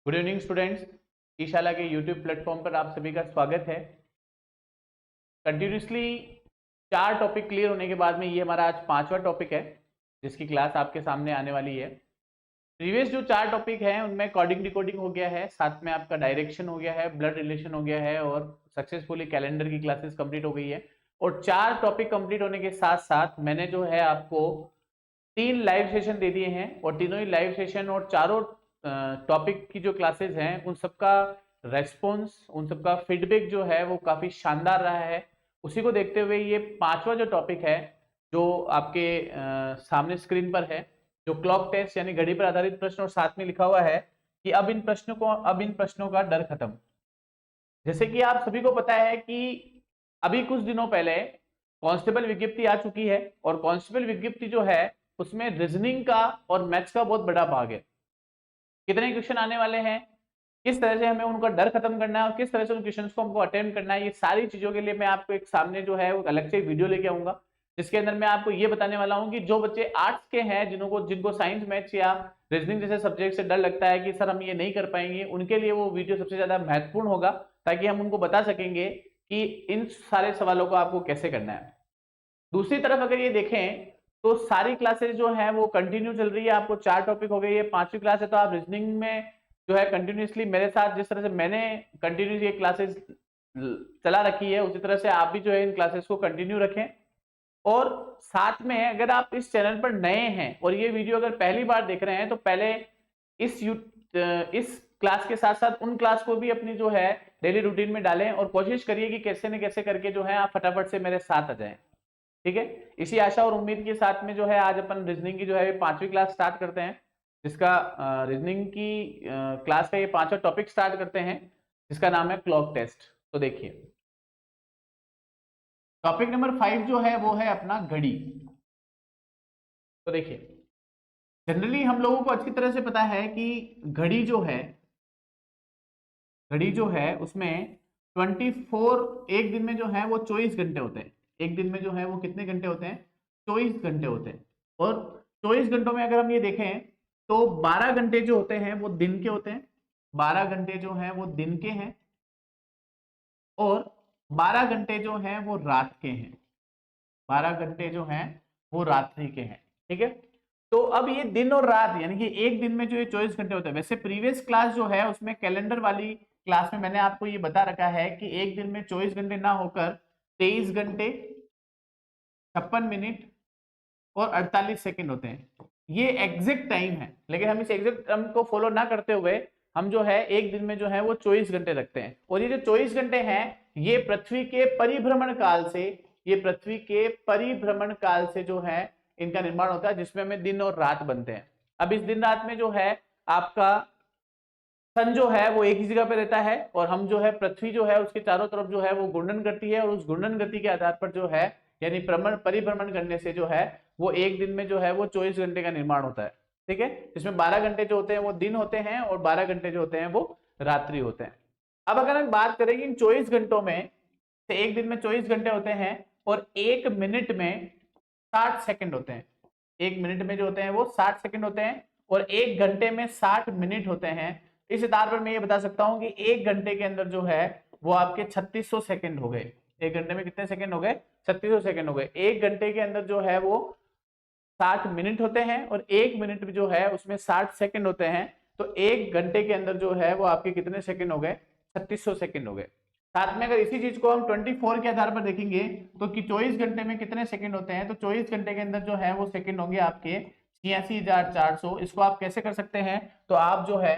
Good evening students. ईशाला के YouTube platform पर आप सभी का स्वागत है। कंटिन्यूसली 4 टॉपिक क्लियर होने के बाद में ये हमारा आज 5वां टॉपिक है जिसकी क्लास आपके सामने आने वाली है। प्रीवियस जो 4 टॉपिक हैं उनमें कोडिंग डिकोडिंग हो गया है, साथ में आपका डायरेक्शन हो गया है, ब्लड रिलेशन हो गया है और सक्सेसफुली कैलेंडर की क्लासेस कंप्लीट हो गई है। और 4 टॉपिक कंप्लीट होने के साथ साथ मैंने जो है आपको 3 लाइव सेशन दे दिए हैं और तीनों ही लाइव सेशन और चारों टॉपिक की जो क्लासेस हैं उन सबका रेस्पॉन्स, उन सबका फीडबैक जो है वो काफी शानदार रहा है। उसी को देखते हुए ये 5वां जो टॉपिक है जो आपके सामने स्क्रीन पर है, जो क्लॉक टेस्ट यानी घड़ी पर आधारित प्रश्न, और साथ में लिखा हुआ है कि अब इन प्रश्नों का डर खत्म। जैसे कि आप सभी को पता है कि अभी कुछ दिनों पहले कांस्टेबल विज्ञप्ति आ चुकी है और कांस्टेबल विज्ञप्ति जो है उसमें रीजनिंग का और मैथ्स का बहुत बड़ा भाग है। कितने क्वेश्चन आने वाले हैं, किस तरह से हमें उनका डर खत्म करना है और किस तरह से उन क्वेश्चंस को हमको अटेम्प्ट करना है, ये सारी चीजों के लिए मैं आपको एक सामने जो है वो अलग से वीडियो लेके आऊंगा जिसके अंदर मैं आपको ये बताने वाला हूँ कि जो बच्चे आर्ट्स के हैं जिनको साइंस मैथ्स या रीजनिंग जैसे सब्जेक्ट से डर लगता है कि सर हम ये नहीं कर पाएंगे, उनके लिए वो वीडियो सबसे ज्यादा महत्वपूर्ण होगा ताकि हम उनको बता सकेंगे कि इन सारे सवालों को आपको कैसे करना है। दूसरी तरफ अगर ये देखें तो सारी क्लासेस जो है वो कंटिन्यू चल रही है। आपको 4 टॉपिक हो गए, ये 5वीं क्लास है, तो आप रीजनिंग में जो है कंटिन्यूसली मेरे साथ जिस तरह से मैंने कंटिन्यूस ये क्लासेस चला रखी है उसी तरह से आप भी जो है इन क्लासेस को कंटिन्यू रखें। और साथ में अगर आप इस चैनल पर नए हैं और ये वीडियो अगर पहली बार देख रहे हैं तो पहले इस क्लास के साथ साथ उन क्लास को भी अपनी जो है डेली रूटीन में डालें और कोशिश करिए कि कैसे न कैसे करके जो है आप फटाफट से मेरे साथ आ जाएं। ठीक है, इसी आशा और उम्मीद के साथ में जो है आज अपन रीजनिंग की जो है 5वीं क्लास स्टार्ट करते हैं, जिसका रीजनिंग की क्लास का ये 5वां टॉपिक स्टार्ट करते हैं जिसका नाम है क्लॉक टेस्ट। तो देखिए टॉपिक नंबर 5 जो है वो है अपना घड़ी। तो देखिए जनरली हम लोगों को अच्छी तरह से पता है कि घड़ी जो है उसमें 24 एक दिन में जो है वो 24 घंटे होते हैं। एक दिन में जो है वो कितने घंटे होते हैं? 24 घंटे होते हैं। और 24 घंटों में अगर हम ये देखें तो 12 घंटे जो होते हैं वो दिन के होते हैं, 12 घंटे जो हैं वो दिन के हैं और 12 घंटे जो हैं वो रात के हैं। 12 घंटे जो हैं वो रात्रि के हैं। ठीक है, तो अब ये दिन और रात यानी कि एक दिन में जो ये 24 घंटे होते हैं, वैसे प्रीवियस क्लास जो है उसमें कैलेंडर वाली क्लास में मैंने आपको ये बता रखा है कि एक दिन में 24 घंटे ना होकर 23 घंटे 56 मिनट और 48 सेकंड होते हैं। ये एग्जैक्ट टाइम है, लेकिन हम इस एग्जैक्ट टाइम को फॉलो ना करते हुए हम जो है एक दिन में जो है वो 24 घंटे रखते हैं। और ये जो 24 घंटे हैं ये पृथ्वी के परिभ्रमण काल से जो है इनका निर्माण होता है, जिसमें हमें दिन और रात बनते हैं। अब इस दिन रात में जो है आपका सन जो है वो एक ही जगह पे रहता है और हम जो है पृथ्वी जो है उसके चारों तरफ जो है वो घूर्णन करती है और उस घूर्णन गति के आधार पर जो है यानी परिभ्रमण करने से जो है वो एक दिन में जो है वो 24 घंटे का निर्माण होता है। ठीक है, इसमें 12 घंटे जो होते हैं वो दिन होते हैं और 12 घंटे जो होते हैं वो रात्रि होते हैं। अब अगर हम बात करें इन 24 घंटों में से एक दिन में 24 घंटे होते हैं और एक मिनट में 60 सेकंड होते हैं। एक मिनट में जो होते हैं वो 60 सेकंड होते हैं और एक घंटे में 60 मिनट होते हैं। इस आधार पर मैं ये बता सकता हूं कि एक घंटे के अंदर जो है वो आपके 3600 सेकंड हो गए। एक घंटे में कितने सेकंड हो गए? 3600 सेकंड हो गए। एक घंटे के अंदर जो है वो 60 मिनट होते हैं और एक मिनट जो है उसमें 60 सेकंड होते हैं। तो एक घंटे के अंदर जो है वो आपके कितने सेकंड हो गए? 3600 सेकंड हो गए। साथ में अगर इसी चीज को हम 24 के आधार पर देखेंगे तो कि 24 घंटे में कितने सेकंड होते हैं, तो 24 घंटे के अंदर जो है वो सेकंड होंगे आपके 86,400। इसको आप कैसे कर सकते हैं? तो आप जो है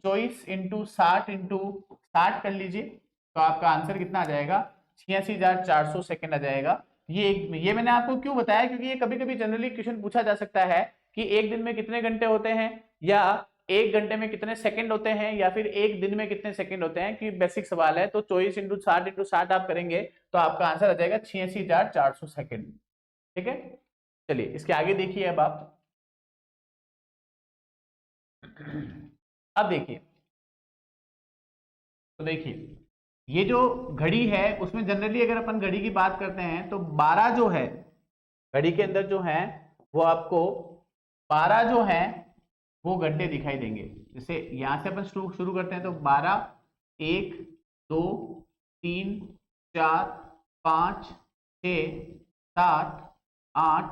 24 इंटू 60 कर लीजिए तो आपका आंसर कितना आ जाएगा? 86,400 सेकंड आ जाएगा। ये मैंने आपको क्यों बताया, क्योंकि ये कभी कभी जनरली क्वेश्चन पूछा जा सकता है कि एक दिन में कितने घंटे होते हैं या एक घंटे में कितने सेकंड होते हैं या फिर एक दिन में कितने सेकंड होते हैं, कि बेसिक सवाल है। तो 24 इंटू 60 आप करेंगे तो आपका आंसर आ जाएगा 86,400 सेकंड। ठीक है, चलिए इसके आगे देखिए। अब देखिए, तो देखिए ये जो घड़ी है उसमें जनरली अगर अपन घड़ी की बात करते हैं तो 12 जो है घड़ी के अंदर जो है वो आपको 12 जो है वो घंटे दिखाई देंगे। जैसे यहां से अपन शुरू करते हैं तो 12, 1, 2, 3, 4, 5, 6, 7, 8,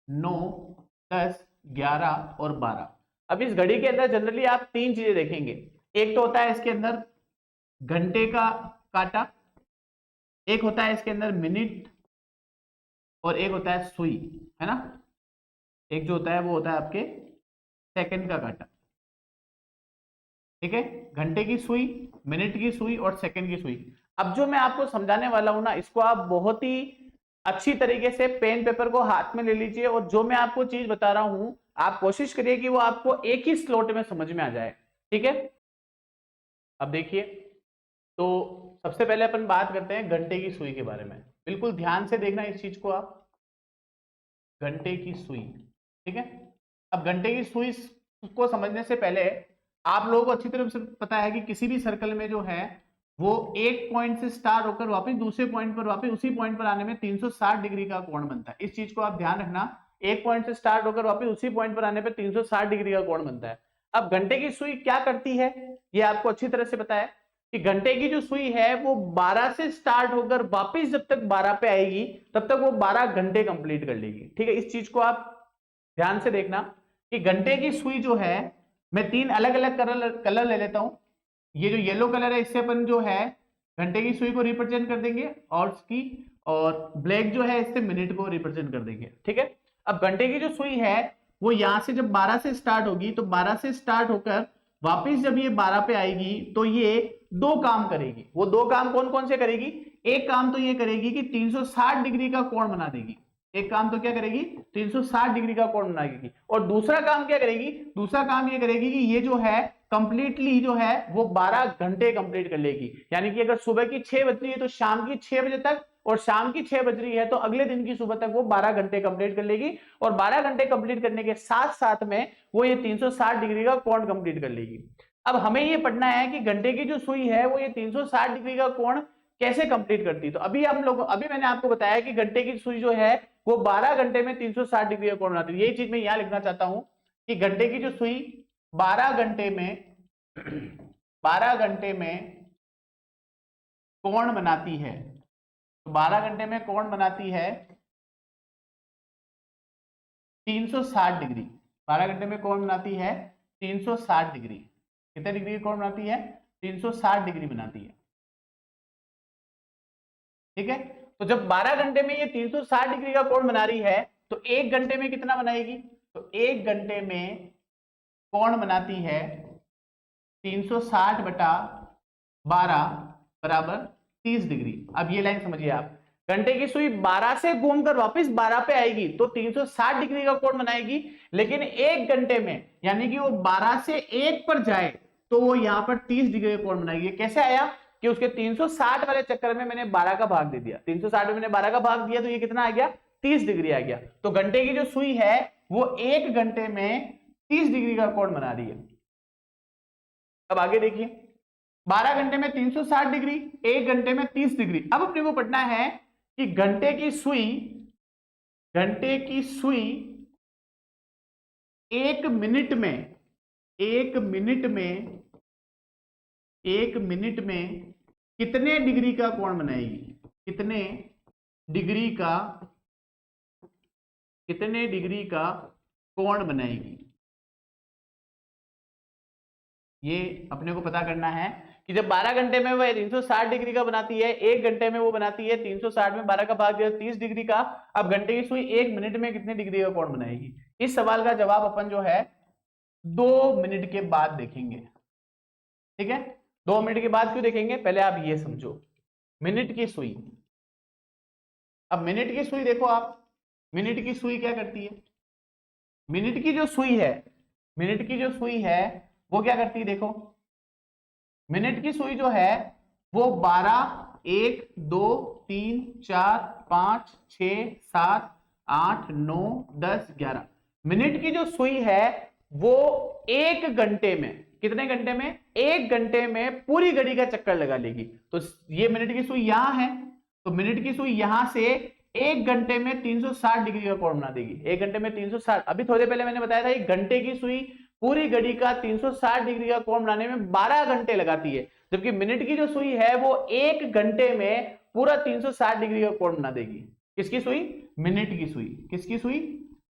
9, 10, 11 और 12। अब इस घड़ी के अंदर जनरली आप तीन चीजें देखेंगे। एक तो होता है इसके अंदर घंटे का काटा, एक होता है इसके अंदर मिनट, और एक होता है सुई, है ना। एक जो होता है वो होता है आपके सेकंड का काटा, ठीक है। घंटे की सुई, मिनट की सुई और सेकंड की सुई। अब जो मैं आपको समझाने वाला हूं ना, इसको आप बहुत ही अच्छी तरीके से पेन पेपर को हाथ में ले लीजिए, और जो मैं आपको चीज बता रहा हूं आप कोशिश करिए कि वो आपको एक ही स्लॉट में समझ में आ जाए, ठीक है। अब देखिए, तो सबसे पहले अपन बात करते हैं घंटे की सुई के बारे में। बिल्कुल ध्यान से देखना इस चीज को आप, घंटे की सुई, ठीक है। अब घंटे की सुई को समझने से पहले आप लोगों को अच्छी तरह से पता है कि किसी भी सर्कल में जो है वो एक पॉइंट से स्टार्ट होकर वापस दूसरे पॉइंट पर, वापस उसी पॉइंट पर आने में 360 डिग्री का कोण बनता है। इस चीज को आप ध्यान रखना, एक पॉइंट से स्टार्ट होकर वापस उसी पॉइंट पर आने पर 360 डिग्री का कोण बनता है। अब घंटे की सुई क्या करती है ये आपको अच्छी तरह से पता है कि घंटे की जो सुई है वो 12 से स्टार्ट होकर वापस जब तक 12 पे आएगी तब तक वो 12 घंटे कंप्लीट कर लेगी, ठीक है। इस चीज को आप ध्यान से देखना कि घंटे की सुई जो है, मैं तीन अलग अलग कलर ले लेता हूं। ये जो येलो कलर है इससे अपन जो है घंटे की सुई को रिप्रेजेंट कर देंगे, और ब्लैक जो है इससे मिनट को रिप्रेजेंट कर देंगे, ठीक है। अब घंटे की जो सुई है वो यहां से जब 12 से स्टार्ट होगी तो 12 से स्टार्ट होकर वापिस जब ये 12 पे आएगी तो ये दो काम करेगी। वो दो काम कौन कौन से करेगी? एक काम तो ये करेगी कि 360 डिग्री का कोण बना देगी। एक काम तो क्या करेगी? 360 डिग्री का कोण बनाएगी। और दूसरा काम क्या करेगी? दूसरा काम ये करेगी कि ये जो है कंप्लीटली जो है वो 12 घंटे कंप्लीट कर लेगी। यानी कि अगर सुबह की 6 बज रही है तो शाम की 6 बजे तक, और शाम की 6 बज रही है तो अगले दिन की सुबह तक वो 12 घंटे कंप्लीट कर लेगी। और 12 घंटे कंप्लीट करने के साथ साथ में वो ये 360 डिग्री का कोण कंप्लीट कर लेगी। अब हमें ये पढ़ना है कि घंटे की जो सुई है वो ये 360 डिग्री का कोण कैसे कंप्लीट करती है। तो अभी मैंने आपको बताया कि घंटे की सुई जो है वो 12 घंटे में 360 डिग्री का कोण बनाती है। यही चीज मैं यहां लिखना चाहता हूं कि घंटे की जो सुई 12 घंटे में कोण बनाती है। तो 12 घंटे में कोण बनाती है 360 डिग्री। 12 घंटे में कोण बनाती है 360 डिग्री। कितने डिग्री कोण बनाती है? 360 डिग्री बनाती है, ठीक है। तो जब 12 घंटे में ये 360 डिग्री का कोण बना रही है तो एक घंटे में कितना बनाएगी? तो एक घंटे में कोण बनाती है 360 बटा 12 बराबर 30 डिग्री। अब ये लाइन समझिए आप, घंटे की सुई 12 से घूमकर वापस 12 पे आएगी तो 360 डिग्री का कोण बनाएगी, लेकिन एक घंटे में यानी कि वो 12 से 1 पर जाए तो वो यहां पर 30 डिग्री का कोण बनाएगी। कैसे आया कि उसके 360 वाले चक्कर में मैंने 12 का भाग दे दिया, 360 में मैंने 12 का भाग दिया तो ये कितना आ गया? 30 डिग्री आ गया। तो घंटे की जो सुई है वो एक घंटे में 30 डिग्री का कोण बना रही है। अब आगे देखिए, 12 घंटे में 360 डिग्री, एक घंटे में 30 डिग्री। अब अपने को पढ़ना है कि घंटे की सुई एक मिनट में कितने डिग्री का कोण बनाएगी? कितने डिग्री का कोण बनाएगी? ये अपने को पता करना है कि जब 12 घंटे में वो 360 डिग्री का बनाती है, एक घंटे में वो बनाती है 360 में 12 का भाग दिया 30 डिग्री का। अब घंटे की सुई एक मिनट में कितने डिग्री का कोण बनाएगी? इस सवाल का जवाब अपन जो है 2 मिनट के बाद देखेंगे, ठीक है। 2 मिनट के बाद क्यों देखेंगे? पहले आप ये समझो, मिनट की सुई। अब मिनट की सुई देखो आप, मिनट की सुई क्या करती है? मिनट की जो सुई है वो क्या करती है? देखो, मिनट की सुई जो है वो 12, 1, 2, 3, 4, 5, 6, 7, 8, 9, 10, 11। मिनट की जो सुई है वो एक घंटे में, कितने घंटे में? एक घंटे में पूरी घड़ी का चक्कर लगा लेगी। तो ये मिनट की सुई यहां है, तो मिनट की सुई यहां से एक घंटे में 360 डिग्री का कोण बना देगी। एक घंटे में 360। अभी थोड़ी देर पहले मैंने बताया था घंटे की सुई पूरी घड़ी का 360 डिग्री का कोण बनाने में 12 घंटे लगाती है, जबकि मिनट की जो सुई है वो 1 घंटे में पूरा 360 डिग्री का कोण बना देगी। किसकी सुई? मिनट की सुई। किसकी सुई?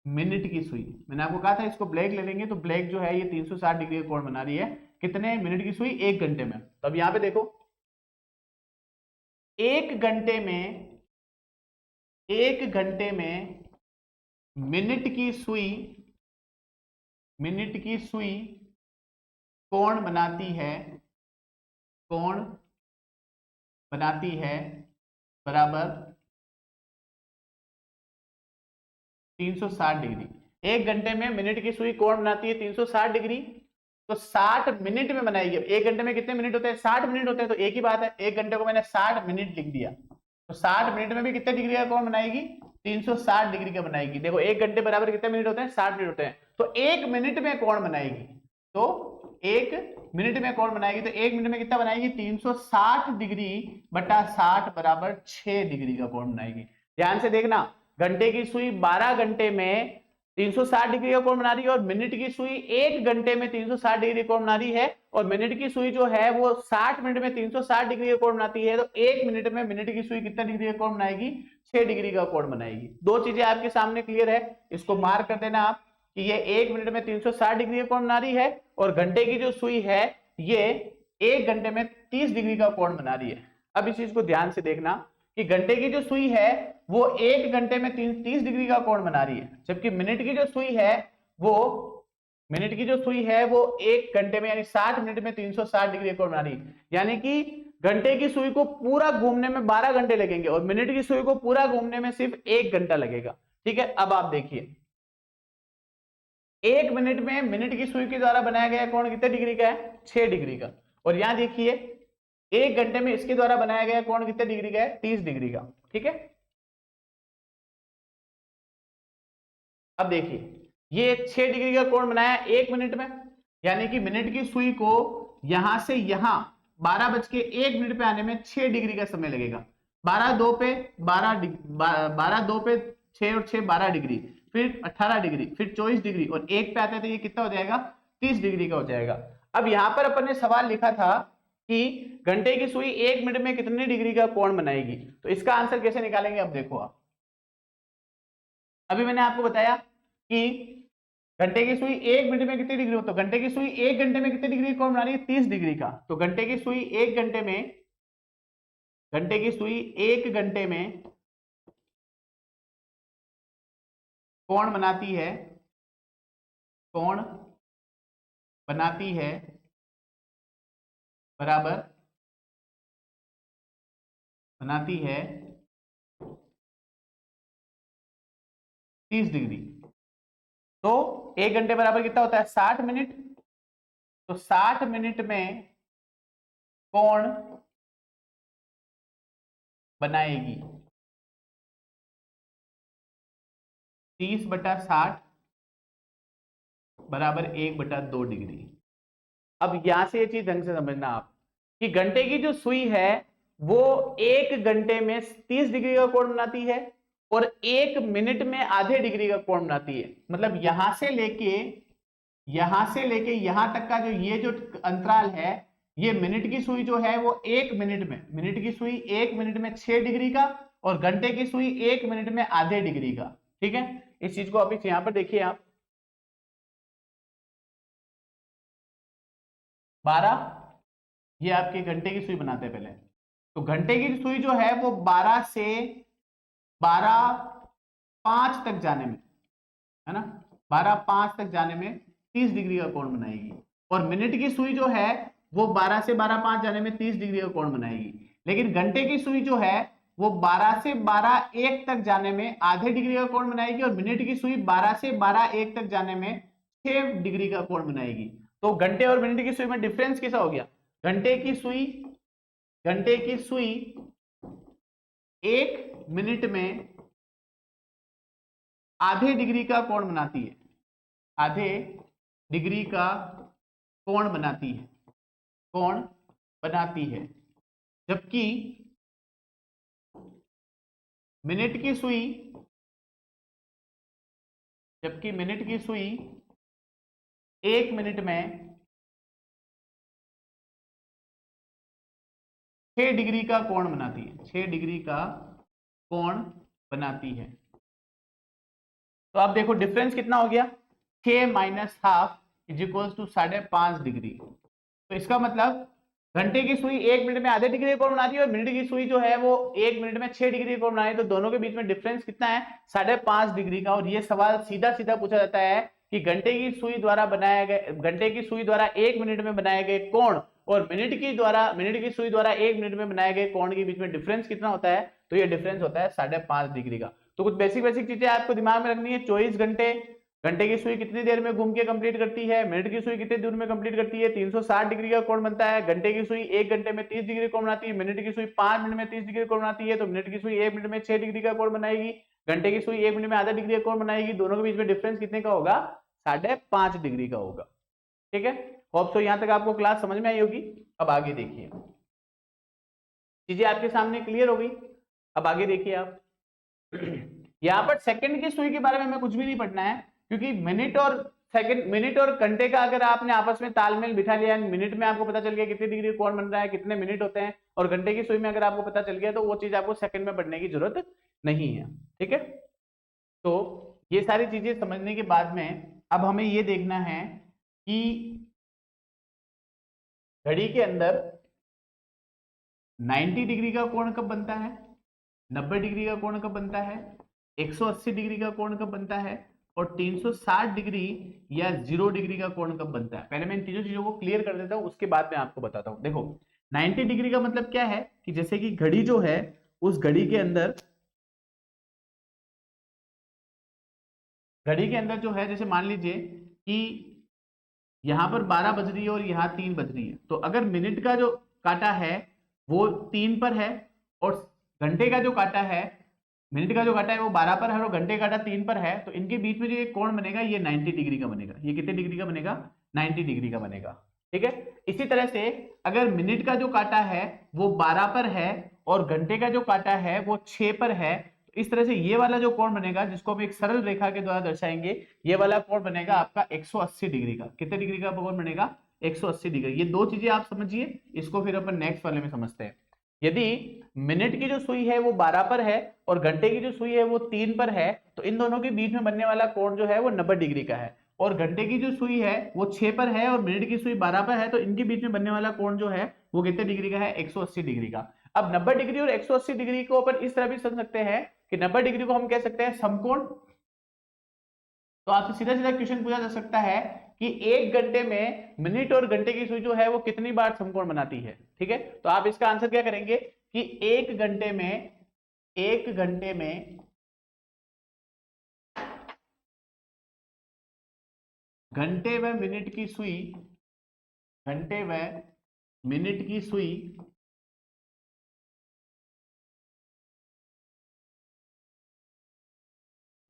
मिनट की सुई। मैंने आपको कहा था इसको ब्लैक ले लेंगे तो ब्लैक जो है ये 360 डिग्री का कोण बना रही है। कितने मिनट की सुई? 1 घंटे में। तो अब यहां पे देखो, 1 घंटे में, 1 घंटे में मिनट की सुई, मिनट की सुई कोण बनाती है, कोण बनाती है बराबर 360 डिग्री। 1 घंटे में मिनट की सुई कोण बनाती है 360 डिग्री, तो 60 मिनट में बनाएगी। 1 घंटे में कितने मिनट होते हैं? 60 मिनट होते हैं। तो एक ही बात है, 1 घंटे को मैंने 60 मिनट लिख दिया, तो 60 मिनट में भी कितने डिग्री का कोण बनाएगी? 360 डिग्री का बनाएगी। देखो 1 घंटे बराबर कितने मिनट होते हैं? 60 मिनट होते हैं। तो 1 मिनट में कोण बनाएगी, तो 1 मिनट में कोण बनाएगी, तो 1 मिनट में कितना बनाएगी? 360 डिग्री बटा 60 बराबर 6 डिग्री का कोण बनाएगी। ध्यान से देखना, घंटे की सुई 12 घंटे में 360 डिग्री का कोण बना रही है, और मिनट की सुई 1 घंटे में 360 डिग्री कोण बना रही है, और मिनट की सुई जो है वो 60 मिनट में 360 डिग्री का कोण बनाती है। तो 1 मिनट में मिनट की सुई कितना डिग्री का कोण बनाएगी? 6 डिग्री का कोण बनाएगी। दो चीजें आपके सामने क्लियर है, इसको मार्क कर देना आप कि ये 1 मिनट में 360 डिग्री का कोण बना रही है, और घंटे की जो सुई है ये 1 घंटे में 30 डिग्री का कोण बना रही है। अब इस चीज को ध्यान से देखना कि घंटे की जो सुई है वो 1 घंटे में 30 डिग्री का कोण बना रही है, जबकि मिनट की जो सुई है वो, मिनट की जो सुई है वो 1 घंटे में यानी 60 मिनट में 360 डिग्री का कोण बना रही है। यानी कि घंटे की सुई को पूरा घूमने में 12 घंटे लगेंगे, और मिनट की सुई को पूरा घूमने में सिर्फ 1 घंटा लगेगा। ठीक है, अब आप देखिए 1 मिनट में मिनट की सुई के द्वारा बनाया गया कोण कितने डिग्री का है? 6 डिग्री का। और यहां देखिए 1 घंटे में इसके द्वारा बनाया गया कोण कितने डिग्री का है? 30 डिग्री का। ठीक है, अब देखिए ये 6 डिग्री का कोण बनाया 1 मिनट में, यानी कि मिनट की सुई को यहां से यहां 12:01 पे आने में 6 डिग्री का समय लगेगा। 12 पे 12 पे 6 और 6 12 डिग्री, फिर 18 डिग्री, फिर 24 डिग्री, और 1 पे आते हैं तो ये कितना हो जाएगा? 30 डिग्री का हो जाएगा। अब यहां पर अपन ने सवाल लिखा था कि घंटे की सुई 1 मिनट में कितनी डिग्री का कोण बनाएगी, तो इसका आंसर कैसे निकालेंगे? अब देखो आप, अभी मैंने आपको बताया कि घंटे की सुई 1 मिनट में कितनी डिग्री हो, तो घंटे की सुई 1 घंटे में कितनी डिग्री कोण बना रही है? 30 डिग्री का। तो घंटे की सुई 1 घंटे में, घंटे की सुई 1 घंटे में कोण बनाती है, कोण बनाती है बराबर, बनाती है 30 डिग्री। तो 1 घंटे बराबर कितना होता है? 60 मिनट। तो 60 मिनट में कोण बनाएगी 30/60 बराबर 1/2 डिग्री। अब यहां से ये चीज ढंग से समझना आप कि घंटे की जो सुई है वो 1 घंटे में 30 डिग्री का कोण बनाती है, और 1 मिनट में आधे डिग्री का कोण बनाती है। मतलब यहां से लेके यहां तक का जो ये जो अंतराल है, ये मिनट की सुई जो है वो 1 मिनट में, मिनट की सुई 1 मिनट में 6 डिग्री का, और घंटे की सुई 1 मिनट में आधे डिग्री का। ठीक है, इस चीज को अभी यहां पर देखिए आप, 12, ये आपके घंटे की सुई बनाते हैं पहले। तो घंटे की सुई जो है वो 12 से 12:05 तक जाने में, है ना, 12:05 तक जाने में 30 डिग्री का कोण बनाएगी। और मिनट की सुई जो है वो 12 से 12:05 जाने में 30 डिग्री का कोण बनाएगी। लेकिन घंटे की सुई जो है वो 12 से 12:01 तक जाने में आधे डिग्री का कोण बनाएगी, और मिनट की सुई 12 से 12:01 तक जाने में 6 डिग्री का कोण बनाएगी। तो घंटे और मिनट की सुई में डिफरेंस कैसा हो गया? घंटे की सुई, घंटे की सुई 1 मिनट में आधे डिग्री का कोण बनाती है, आधे डिग्री का कोण बनाती है, कोण बनाती है, जबकि मिनट की सुई, जबकि मिनट की सुई 1 मिनट में 6 डिग्री का कोण बनाती है, 6 डिग्री का कोण बनाती है। तो आप देखो डिफरेंस कितना हो गया, 6 minus half is equal to 5.5 degree. तो इसका मतलब घंटे की सुई 1 मिनट में आधे डिग्री का कोण बनाती है और मिनट की सुई जो है वो 1 मिनट में 6 डिग्री का कोण बनाती है। तो दोनों के बीच में डिफरेंस कितना है, 5.5 डिग्री का। और ये सवाल सीधा सीधा पूछा जाता है कि घंटे की सुई द्वारा बनाया गया, घंटे की सुई द्वारा 1 मिनट में बनाए गए कोण और मिनट की सुई द्वारा 1 मिनट में बनाए गए कोण के बीच में डिफरेंस कितना होता है, तो ये डिफरेंस होता है 5.5 डिग्री का। तो कुछ बेसिक चीजें आपको दिमाग में रखनी है। 24 घंटे, घंटे की सुई कितनी देर में घूम के कंप्लीट करती है, मिनट की सुई कितनी दूर में कंप्लीट करती है, 360 डिग्री का कोण बनता है। घंटे की सुई 1 घंटे में 30 डिग्री कोण बनाती है, मिनट की सुई 5 मिनट में 30 डिग्री कोण बनाती है, तो मिनट की सुई 1 मिनट में 6 डिग्री का कोण बनाएगी, घंटे की सुई 1 मिनट में आधा डिग्री का कोण बनाएगी। दोनों के बीच में डिफरेंस कितने का होगा, 5.5 डिग्री का होगा। ठीक है, होप सो यहां तक आपको क्लास समझ में आई होगी। अब आगे देखिए, चीजें आपके सामने क्लियर हो गई। अब आगे देखिए आप यहां पर सेकंड की सुई के बारे में हमें कुछ भी नहीं पढ़ना है, क्योंकि मिनट और घंटे का अगर आपने आपस में तालमेल बिठा लिया, मिनट में आपको पता चल गया कितनी डिग्री कोण बन रहा है, कितने मिनट होते हैं, और घंटे की सुई में अगर आपको पता चल गया तो वो चीज आपको सेकंड में पढ़ने की जरूरत नहीं है। ठीक है, तो ये सारी चीजें समझने के बाद में अब हमें ये देखना है कि घड़ी के अंदर 90 डिग्री का कोण कब बनता है, 90 डिग्री का कोण कब बनता है, 180 डिग्री का कोण कब बनता है, और 360 डिग्री या 0 डिग्री का कोण कब बनता है। पहले मैं इन तीनों चीजों को क्लियर कर देता हूं, उसके बाद मैं आपको बताता हूं। देखो 90 डिग्री का मतलब क्या है कि जैसे कि घड़ी जो है, उस घड़ी के अंदर जो है, जैसे मान लीजिए कि यहां पर 12 बज रही है और यहां 3 बज रही है, तो अगर मिनट का जो काटा है वो 3 पर है और घंटे का जो काटा है, मिनट का जो काटा है वो 12 पर है और घंटे का काटा 3 पर है, तो इनके बीच में जो ये कोण बनेगा ये 90 डिग्री का बनेगा। ये कितने डिग्री का बनेगा, 90 डिग्री का बनेगा। ठीक है, इसी तरह से अगर मिनट का जो काटा है वो 12 पर है और घंटे का जो काटा है वो 6 पर है, तो इस तरह से ये वाला जो कोण बनेगा, जिसको हम एक सरल रेखा के द्वारा दर्शाएंगे, ये वाला कोण बनेगा आपका 180 डिग्री का। कितने डिग्री का कोण बनेगा, 180 डिग्री। ये दो चीजें आप समझिए, इसको फिर अपन नेक्स्ट वाले में समझते हैं। यदि मिनट की जो सुई है वो 12 पर है और घंटे की जो सुई है वो 3 पर है, तो इन दोनों के बीच में बनने वाला कोण जो है वो 90 डिग्री का है। और घंटे की जो सुई है वो 6 पर है और मिनट की सुई 12 पर है, तो इनके बीच में बनने वाला कोण जो है वो कितने डिग्री का है, 180 डिग्री का। अब 90 डिग्री और 180 डिग्री को अपन इस तरह भी समझ सकते हैं कि 90 डिग्री को हम कह सकते हैं समकोण। तो आपसे सीधा सीधा क्वेश्चन पूछा जा सकता है कि 1 घंटे में मिनट और घंटे की सुई जो है वो कितनी बार समकोण बनाती है। ठीक है, तो आप इसका आंसर क्या करेंगे कि 1 घंटे में घंटे व मिनट की सुई, घंटे व मिनट की सुई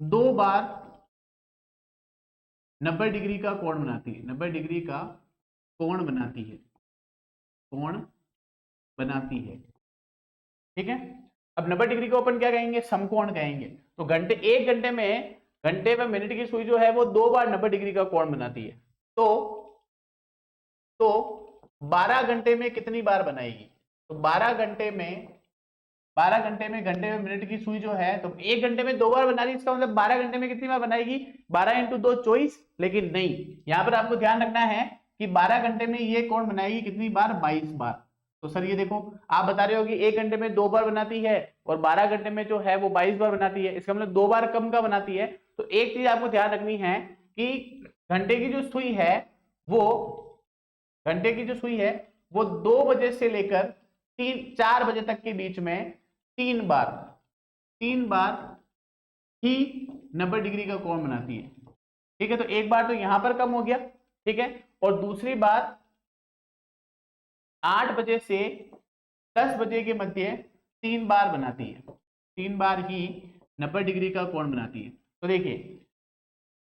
दो बार 90 डिग्री का कोण बनाती है, 90 डिग्री का कोण बनाती है, कोण बनाती है। ठीक है, अब 90 डिग्री को अपन क्या कहेंगे, समकोण कहेंगे। तो 1 घंटे में घंटे व मिनट की सुई जो है वो 2 बार 90 डिग्री का कोण बनाती है। तो 12 घंटे में कितनी बार बनाएगी, तो 12 घंटे में घंटे में मिनट की सुई जो है, तो 1 घंटे में 2 बार बना रही है, इसका मतलब 12 घंटे में कितनी बार बनाएगी, 12 इंटू 2 24। लेकिन नहीं, यहां पर आपको ध्यान रखना है कि 12 घंटे में ये कोण बनाएगी कितनी बार, 22 बार। तो सर ये देखो आप बता रहे हो कि 1 घंटे में 2 बार बनाती है और 12 घंटे में जो है वो 22 बार बनाती है, इसका मतलब 2 बार कम का बनाती है। तो एक चीज आपको ध्यान रखनी है कि घंटे की जो सुई है वो 2 बजे से लेकर 4 बजे तक के बीच में 3 बार ही 90 डिग्री का कोण बनाती है। ठीक है, तो एक बार तो यहां पर कम हो गया। ठीक है, और दूसरी बार 8 बजे से 10 बजे के मध्य 3 बार बनाती है, 3 बार ही 90 डिग्री का कोण बनाती है। तो देखिए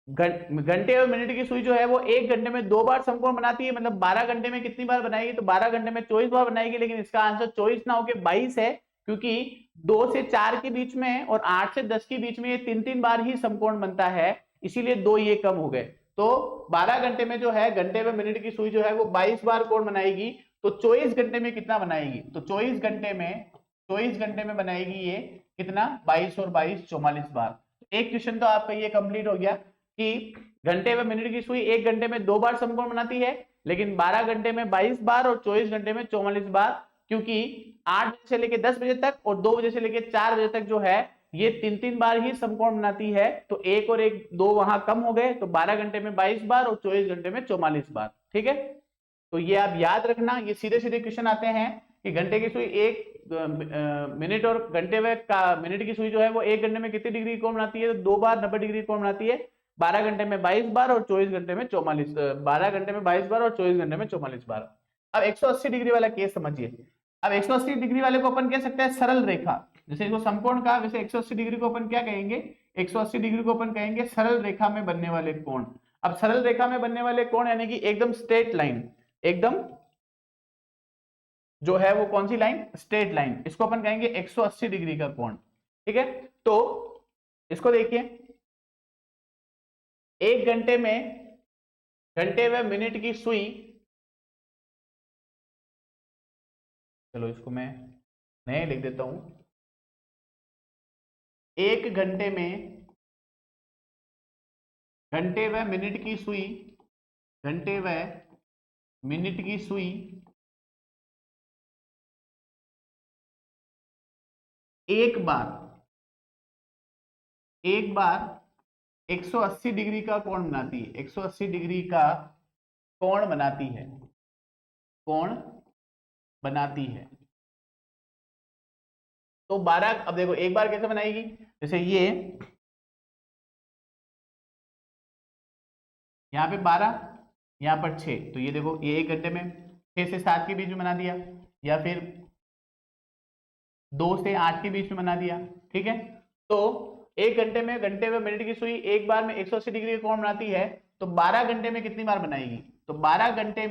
घंटे और मिनट की सुई जो है वो 1 घंटे में 2 बार समकोण बनाती है, मतलब 12 घंटे में कितनी बार बनाएगी, तो 12 घंटे में 24 बार बनाएगी। लेकिन इसका आंसर 24 ना होकर 22 है, क्योंकि 2 से 4 के बीच में और 8 से 10 के बीच में ये 3-3 बार ही समकोण बनता है, इसीलिए 2 ये कम हो गए। तो 12 घंटे में जो है घंटे में मिनट की सुई जो है वो 22 बार कोण बनाएगी, तो 24 घंटे में कितना बनाएगी, तो 24 घंटे में बनाएगी ये कितना, 22 और 22 44 बार। एक क्वेश्चन तो आपका ये कंप्लीट हो गया कि घंटे में मिनट की सुई 1 घंटे में 2 बार समकोण बनाती है, लेकिन 12 घंटे में 22 बार और 24 घंटे में 44 बार, क्योंकि 8 बजे से लेकर 10 बजे तक और 2 बजे से लेकर 4 बजे तक जो है ये 3-3 बार ही समकोण बनाती है, तो 1 और 1 2 वहां कम हो गए, तो 12 घंटे में 22 बार और 24 घंटे में 44 बार। ठीक है, तो ये आप याद रखना, ये सीधे सीधे क्वेश्चन आते हैं कि घंटे की सुई 1 मिनट और घंटे में का मिनट की सुई जो है वो 1 घंटे में कितनी डिग्री कोण बनाती है, तो 2 बार 90 डिग्री कोण बनाती है, 12 घंटे में 22 बार और 24 घंटे में 44, 12 घंटे में 22 बार और 24 घंटे में 44 बार। अब 180 डिग्री वाला केस समझिए। अब 180 डिग्री वाले को अपन कह सकते हैं सरल रेखा, जैसे इसको समकोण कहा, वैसे 180 डिग्री को अपन क्या कहेंगे, 180 डिग्री को अपन कहेंगे सरल रेखा में बनने वाले कोण। अब सरल रेखा में बनने वाले कोण यानी कि एकदम स्ट्रेट लाइन, एकदम जो है वो कौन सी लाइन, स्ट्रेट लाइन, इसको अपन कहेंगे 180 डिग्री का कोण। ठीक है, तो इसको देखिए, 1 घंटे में घंटे व मिनट की सुई, चलो इसको मैं नए लिख देता हूं, 1 घंटे में घंटे व मिनट की सुई, घंटे व मिनट की सुई एक बार 180 डिग्री का कोण बनाती है, 180 डिग्री का कोण बनाती है, कोण बनाती है। तो 12, अब देखो एक बार कैसे बनाएगी, जैसे ये यहाँ पे 12, यहाँ पर 6, तो ये देखो ये 1 घंटे में 6 से 7 के बीच में बना दिया, या फिर 2 से 8 के बीच में बना दिया। ठीक है, तो 1 घंटे में घंटे में मिनट की सुई एक बार में 180 डिग्री का कोण बनाती है, तो 12 घंटे में कितनी बार बनाएगी, तो 12 घंटे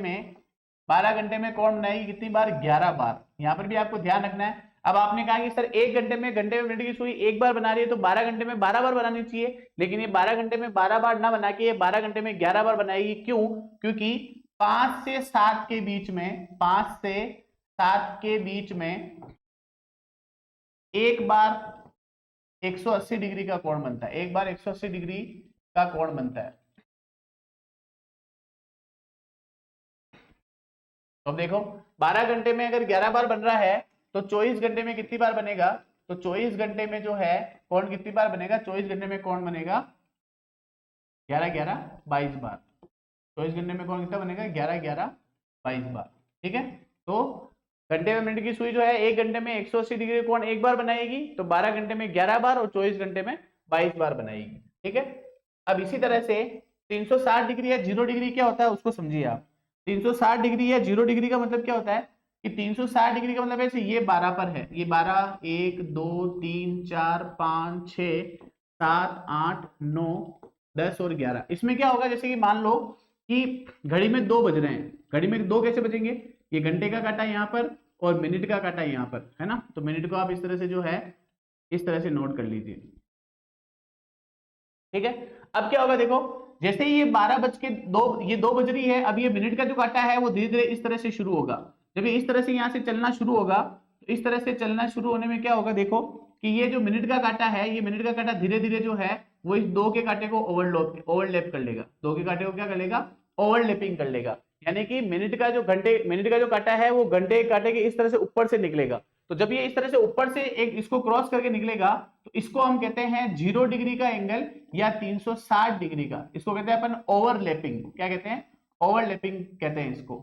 में कोण बनाएगी कितनी बार, 11 बार। यहाँ पर भी आपको ध्यान रखना है। अब आपने कहा कि सर 1 घंटे में घंटे में मिनट की सुई एक बार बना रही है, तो 12 घंटे में 12 बार बनानी चाहिए, लेकिन ये 12 घंटे में 12 बार ना बना के ये 12 घंटे में 11 बार बनाएगी। क्यों, क्योंकि 5 से 7 के बीच में, 5 से 7 के बीच में एक बार 180 डिग्री का कोण बनता है, एक बार 180 डिग्री का कोण बनता है। तो अब देखो 12 घंटे में अगर 11 बार बन रहा है, तो 24 घंटे में कितनी बार बनेगा, तो 24 घंटे में जो है कोण कितनी बार बनेगा, 24 घंटे में कोण बनेगा 11 11 22 बार। 24 घंटे में कोण कितना बनेगा, 11 11 22 बार। ठीक है, तो घंटे में मिनट की सुई जो है 1 घंटे में 180 डिग्री कोण एक बार बनाएगी, तो 12 घंटे में 11 बार और 24 घंटे में 22 बार बनाएगी। ठीक है, अब इसी तरह से 360 डिग्री या 0 डिग्री क्या होता है उसको समझिए आप। 360 डिग्री या 0 डिग्री का मतलब क्या होता है कि 360 डिग्री का मतलब है ये 12 पर है, ये 12 1 2 3 4 5 6 7 8 9 10 और 11। इसमें क्या होगा, जैसे कि मान लो कि घड़ी में 2 बज रहे हैं, घड़ी में 2 कैसे बजेंगे, ये घंटे का काटा यहाँ पर और मिनट का काटा यहाँ पर है ना, तो मिनट को आप इस तरह से जो है इस तरह से नोट कर लीजिए। ठीक है, अब क्या होगा देखो, जैसे ही ये 12 बज के 2, ये 2 बज रही है, अब ये मिनट का जो काटा है वो धीरे धीरे इस तरह से शुरू होगा। जब ये इस तरह से यहाँ से चलना शुरू होगा, तो इस तरह से चलना शुरू होने में क्या होगा देखो कि ये जो मिनट का काटा है, ये मिनट का काटा धीरे धीरे जो है वो इस 2 के कांटे को ओवरलैप कर लेगा, 2 के कांटे को क्या कर लेगा, ओवरलैपिंग कर लेगा। यानी कि मिनट का जो कांटा है वो घंटे के कांटे के इस तरह से ऊपर से निकलेगा। तो जब ये इस तरह से ऊपर से एक इसको क्रॉस करके निकलेगा, तो इसको हम कहते हैं 0 डिग्री का एंगल या 360 डिग्री का, इसको कहते हैं अपन ओवरलैपिंग। क्या कहते हैं, ओवरलैपिंग कहते हैं इसको,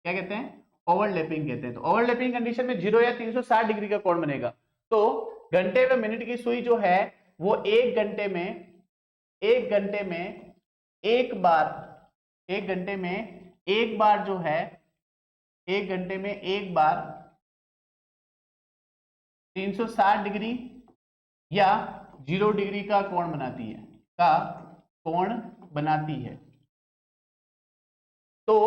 क्या कहते हैं, ओवरलैपिंग कहते हैं। तो ओवरलैपिंग कंडीशन में 0 या 360 डिग्री का कोण बनेगा। तो घंटे व मिनट की सुई जो है वो 1 घंटे में एक घंटे में एक बार जो है 1 घंटे में एक बार 360 डिग्री या 0 डिग्री का कोण बनाती है। तो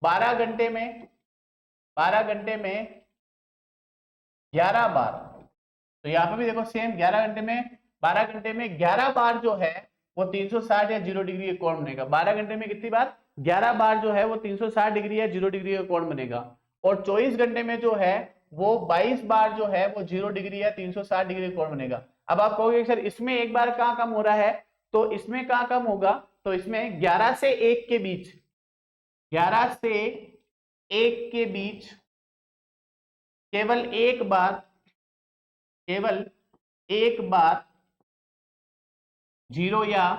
12 घंटे में 11 बार, तो यहां पर भी देखो सेम 12 घंटे में 11 बार जो है वो 360 या 0 डिग्री का कोण बनेगा। 12 घंटे में कितनी बार? 11 बार जो है वो 360 डिग्री या 0 डिग्री का कोण बनेगा। और 24 घंटे में जो है वो 22 बार जो है वो 0 डिग्री या 360 डिग्री का कोण बनेगा। अब आप कहोगे सर इसमें एक बार कहाँ कम हो रहा है, तो इसमें कहाँ कम होगा, तो इसमें 11 से 1 के बीच, 11 से 1 के बीच केवल एक बार 0 या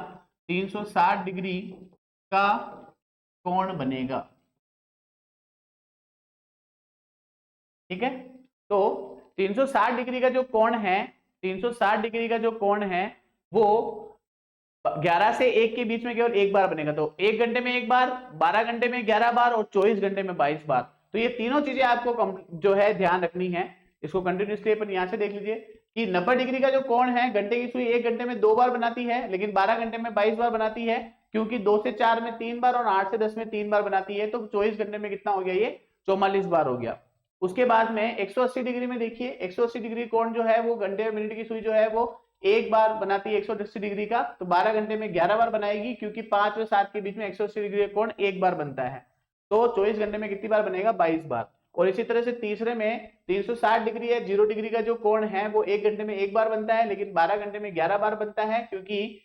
360 डिग्री का कोण बनेगा। ठीक है, तो 360 डिग्री का जो कोण है, 360 डिग्री का जो कोण है वो 11 से 1 के बीच में केवल एक बार बनेगा। तो 1 घंटे में एक बार, 12 घंटे में 11 बार और 24 घंटे में 22 बार। तो ये तीनों चीजें आपको जो है ध्यान रखनी है। इसको कंटिन्यूसली अपन यहां से देख लीजिए कि 90 डिग्री का जो कोण है, घंटे की सुई 1 घंटे में 2 बार बनाती है, लेकिन 12 घंटे में 22 बार बनाती है, क्योंकि 2 से 4 में 3 बार और 8 से 10 में 3 बार बनाती है। तो 24 घंटे में कितना हो गया, ये 44 बार हो गया। उसके बाद में 180 डिग्री में देखिए, 180 डिग्री कोण जो है वो घंटे मिनट की सुई जो है वो एक बार बनाती है 180 डिग्री का। तो 12 घंटे में 11 बार बनाएगी, क्योंकि 5 और 7 के बीच में 180 डिग्री का कोण एक बार बनता है। तो 24 घंटे में कितनी बार बनेगा, 22 बार। और इसी तरह से तीसरे में 360 डिग्री या 0 डिग्री का जो कोण है वो 1 घंटे में एक बार बनता है, लेकिन 12 घंटे में 11 बार बनता है, क्योंकि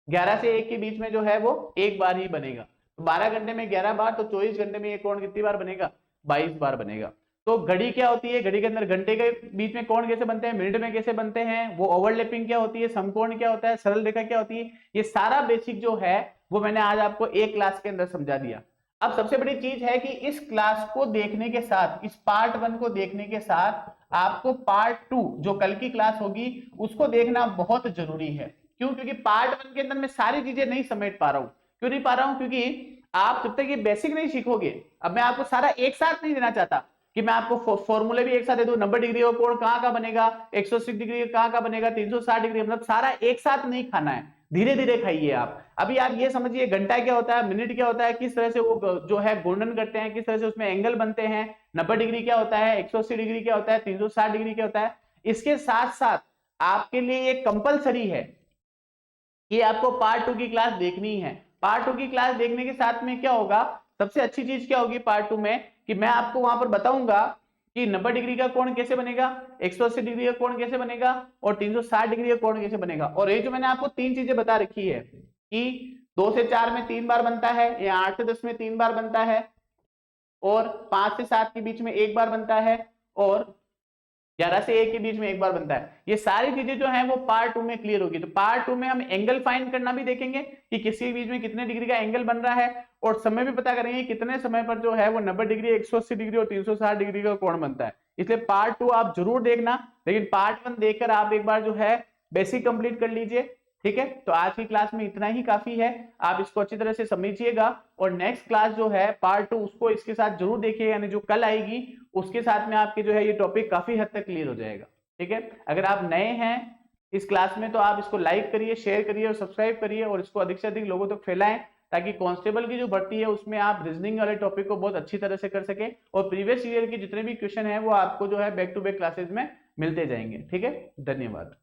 11 से 1 के बीच में जो है वो एक बार ही बनेगा। तो 12 घंटे में 11 बार, तो 24 घंटे में ये कोण कितनी बार बनेगा, 22 बार बनेगा। तो घड़ी क्या होती है, घड़ी के अंदर घंटे के बीच में कोण कैसे बनते हैं, मिनट में कैसे बनते हैं, वो ओवरलैपिंग क्या होती है, समकोण क्या होता है, सरल रेखा क्या होती है, ये सारा बेसिक जो है वो मैंने आज आपको एक क्लास के अंदर समझा दिया। अब सबसे बड़ी चीज है कि इस क्लास को देखने के साथ, इस पार्ट 1 को देखने के साथ आपको पार्ट 2 जो कल की क्लास होगी उसको देखना बहुत जरूरी है। क्यों? क्योंकि पार्ट 1 के अंदर मैं सारी चीजें नहीं समेट पा रहा हूं। क्यों नहीं पा रहा हूं? क्योंकि आप जब तक ये बेसिक नहीं सीखोगे, अब मैं आपको सारा एक साथ नहीं देना चाहता कि मैं आपको फॉर्मूले भी एक साथ दे दूं, 90 डिग्री का कोण कहां का बनेगा, 180 डिग्री कहां का बनेगा, 360 डिग्री, मतलब सारा एक साथ नहीं खाना है, धीरे धीरे खाइए आप। अभी आप ये समझिए घंटा क्या होता है, मिनट क्या होता है, किस तरह से वो जो है गुणन करते हैं, किस तरह से उसमें एंगल बनते हैं, 90 डिग्री क्या होता है, 180 डिग्री क्या होता है, 360 डिग्री क्या होता है। इसके साथ साथ आपके लिए ये कंपलसरी है कि आपको पार्ट 2 की क्लास देखनी है। पार्ट 2 की क्लास देखने के साथ में क्या होगा, सबसे अच्छी चीज क्या होगी पार्ट 2 में, कि मैं आपको वहां पर बताऊंगा कि 90 डिग्री का कोण कैसे बनेगा, 180 डिग्री का कोण कैसे बनेगा और 360 डिग्री का कोण कैसे बनेगा। और ये जो मैंने आपको तीन चीजें बता रखी है कि 2 से 4 में 3 बार बनता है, या 8 से 10 में 3 बार बनता है, और 5 से 7 के बीच में एक बार बनता है, और 11 से 1 के बीच में एक बार बनता है। ये सारी चीजें जो हैं वो पार्ट 2 में क्लियर होगी। तो पार्ट 2 में हम एंगल फाइंड करना भी देखेंगे कि किसी के बीच में कितने डिग्री का एंगल बन रहा है, और समय भी पता करेंगे कितने समय पर जो है वो 90 डिग्री, 180 डिग्री और 360 डिग्री का कोण बनता है। इसलिए पार्ट 2 आप जरूर देखना, लेकिन पार्ट 1 देखकर आप एक बार जो है बेसिक कंप्लीट कर लीजिए। ठीक है, तो आज की क्लास में इतना ही काफी है, आप इसको अच्छी तरह से समझिएगा। और नेक्स्ट क्लास जो है पार्ट 2 उसको इसके साथ जरूर देखिएगा, यानी जो कल आएगी उसके साथ में आपके जो है ये टॉपिक काफी हद तक क्लियर हो जाएगा। ठीक है, अगर आप नए हैं इस क्लास में तो आप इसको लाइक करिए, शेयर करिए और सब्सक्राइब करिए, और इसको अधिक से अधिक लोगों तक फैलाएं, ताकि कांस्टेबल की जो भर्ती है उसमें आप रीजनिंग वाले टॉपिक को बहुत अच्छी तरह से कर सके, और प्रीवियस ईयर के जितने भी क्वेश्चन है वो आपको जो है बैक टू बैक क्लासेस में मिलते जाएंगे। ठीक है, धन्यवाद।